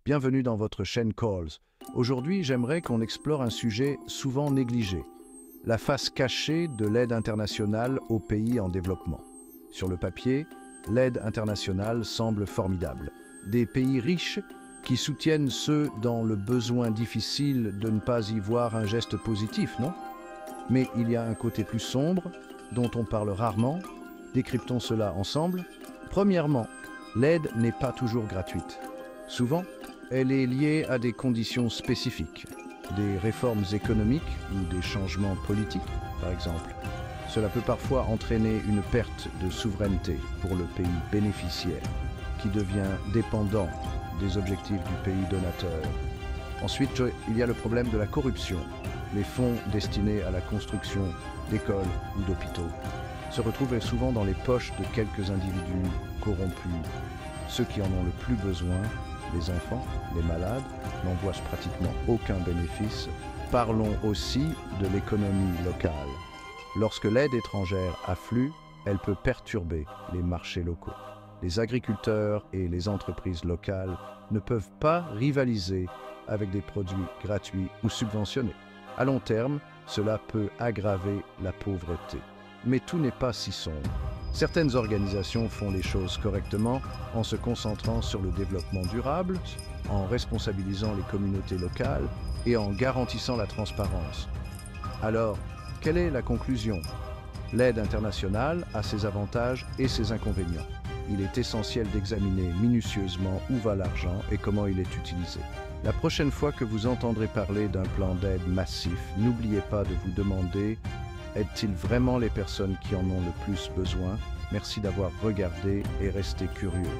bienvenue dans votre chaîne Calls. Aujourd'hui, j'aimerais qu'on explore un sujet souvent négligé, la face cachée de l'aide internationale aux pays en développement. Sur le papier, l'aide internationale semble formidable. Des pays riches qui soutiennent ceux dans le besoin difficile de ne pas y voir un geste positif, non? Mais il y a un côté plus sombre, dont on parle rarement. Décryptons cela ensemble. Premièrement, l'aide n'est pas toujours gratuite. Souvent, elle est liée à des conditions spécifiques, des réformes économiques ou des changements politiques, par exemple. Cela peut parfois entraîner une perte de souveraineté pour le pays bénéficiaire, qui devient dépendant des objectifs du pays donateur. Ensuite, il y a le problème de la corruption. Les fonds destinés à la construction d'écoles ou d'hôpitaux se retrouvent souvent dans les poches de quelques individus corrompus. Ceux qui en ont le plus besoin, les enfants, les malades, n'en voient pratiquement aucun bénéfice. Parlons aussi de l'économie locale. Lorsque l'aide étrangère afflue, elle peut perturber les marchés locaux. Les agriculteurs et les entreprises locales ne peuvent pas rivaliser avec des produits gratuits ou subventionnés. À long terme, cela peut aggraver la pauvreté. Mais tout n'est pas si sombre. Certaines organisations font les choses correctement en se concentrant sur le développement durable, en responsabilisant les communautés locales et en garantissant la transparence. Alors, quelle est la conclusion? L'aide internationale a ses avantages et ses inconvénients. Il est essentiel d'examiner minutieusement où va l'argent et comment il est utilisé. La prochaine fois que vous entendrez parler d'un plan d'aide massif, n'oubliez pas de vous demander: aide-t-il vraiment les personnes qui en ont le plus besoin? Merci d'avoir regardé et restez curieux.